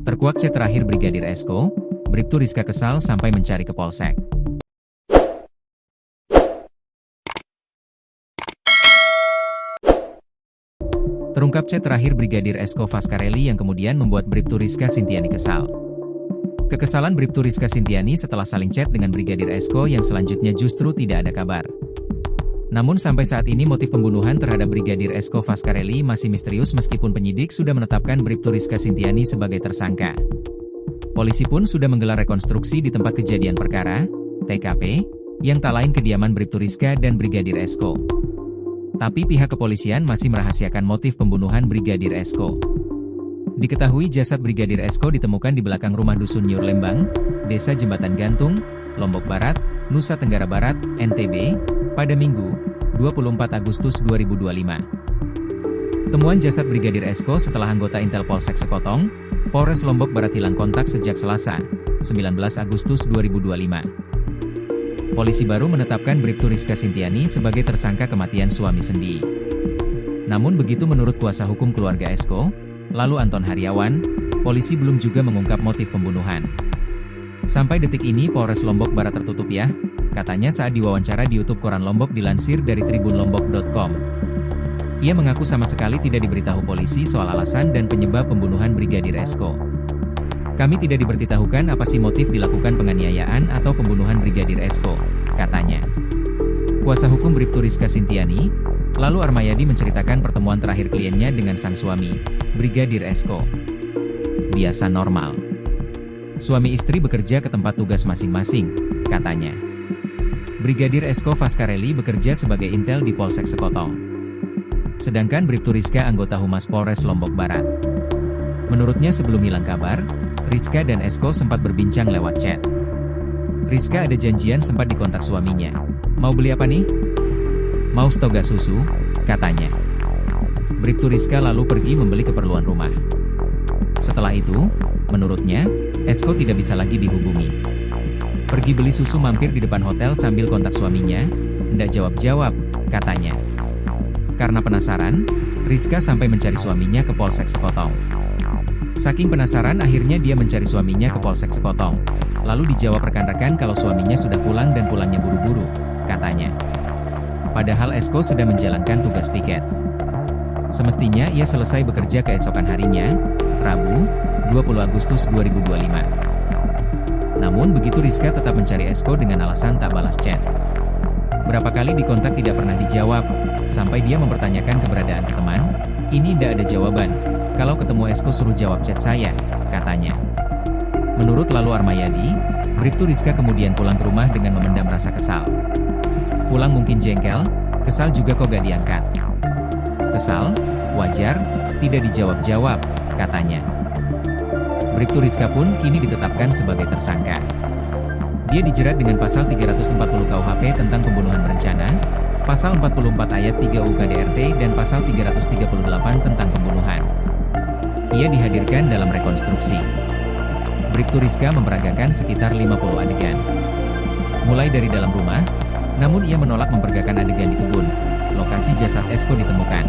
Terkuak chat terakhir Brigadir Esko, Bribtu Rizka kesal sampai mencari ke Polsek. Terungkap chat terakhir Brigadir Esko Faskareli yang kemudian membuat Bribtu Rizka Sintiani kesal. Kekesalan Bribtu Rizka Sintiani setelah saling chat dengan Brigadir Esko yang selanjutnya justru tidak ada kabar. Namun sampai saat ini motif pembunuhan terhadap Brigadir Esko Faskareli masih misterius meskipun penyidik sudah menetapkan Bribtu Rizka Sintiani sebagai tersangka. Polisi pun sudah menggelar rekonstruksi di tempat kejadian perkara, TKP, yang tak lain kediaman Bribtu Rizka dan Brigadir Esko. Tapi pihak kepolisian masih merahasiakan motif pembunuhan Brigadir Esko. Diketahui jasad Brigadir Esko ditemukan di belakang rumah Dusun Nyur Lembang, Desa Jembatan Gantung, Lombok Barat, Nusa Tenggara Barat, NTB, pada Minggu, 24 Agustus 2025. Temuan jasad Brigadir Esko setelah anggota Intel Polsek Sekotong, Polres Lombok Barat hilang kontak sejak Selasa, 19 Agustus 2025. Polisi baru menetapkan Bribtu Rizka Sintiani sebagai tersangka kematian suami Sendi. Namun begitu menurut kuasa hukum keluarga Esko, lalu Anton Haryawan, polisi belum juga mengungkap motif pembunuhan. Sampai detik ini Polres Lombok Barat tertutup ya, katanya saat diwawancara di YouTube Koran Lombok dilansir dari tribunlombok.com. Ia mengaku sama sekali tidak diberitahu polisi soal alasan dan penyebab pembunuhan Brigadir Esko. Kami tidak diberitahukan apa sih motif dilakukan penganiayaan atau pembunuhan Brigadir Esko, katanya. Kuasa hukum Bribtu Rizka Sintiani, lalu Armayadi menceritakan pertemuan terakhir kliennya dengan sang suami, Brigadir Esko. Biasa normal. Suami istri bekerja ke tempat tugas masing-masing, katanya. Brigadir Esko Faskareli bekerja sebagai intel di Polsek Sekotong. Sedangkan Bribtu Rizka anggota Humas Polres Lombok Barat. Menurutnya sebelum hilang kabar, Rizka dan Esko sempat berbincang lewat chat. Rizka ada janjian sempat dikontak suaminya. Mau beli apa nih? Mau stok gas susu, katanya. Bribtu Rizka lalu pergi membeli keperluan rumah. Setelah itu, menurutnya, Esko tidak bisa lagi dihubungi. Pergi beli susu mampir di depan hotel sambil kontak suaminya, ndak jawab-jawab, katanya. Karena penasaran, Rizka sampai mencari suaminya ke Polsek Sekotong. Saking penasaran akhirnya dia mencari suaminya ke Polsek Sekotong. Lalu dijawab rekan-rekan kalau suaminya sudah pulang dan pulangnya buru-buru, katanya. Padahal Esko sudah menjalankan tugas piket. Semestinya ia selesai bekerja keesokan harinya, Rabu, 20 Agustus 2025. Namun begitu Rizka tetap mencari Esko dengan alasan tak balas chat. Berapa kali dikontak tidak pernah dijawab, sampai dia mempertanyakan keberadaan ke teman, ini tidak ada jawaban, kalau ketemu Esko suruh jawab chat saya, katanya. Menurut lalu Armayadi, Bribtu Rizka kemudian pulang ke rumah dengan memendam rasa kesal. Pulang mungkin jengkel, kesal juga kok gak diangkat. Kesal, wajar, tidak dijawab-jawab, katanya. Bribtu Rizka pun kini ditetapkan sebagai tersangka. Dia dijerat dengan pasal 340 KUHP tentang pembunuhan berencana, pasal 44 ayat 3 UU-KDRT dan pasal 338 tentang pembunuhan. Ia dihadirkan dalam rekonstruksi. Bribtu Rizka memperagakan sekitar 50 adegan. Mulai dari dalam rumah, namun ia menolak memperagakan adegan di kebun, lokasi jasad Esko ditemukan.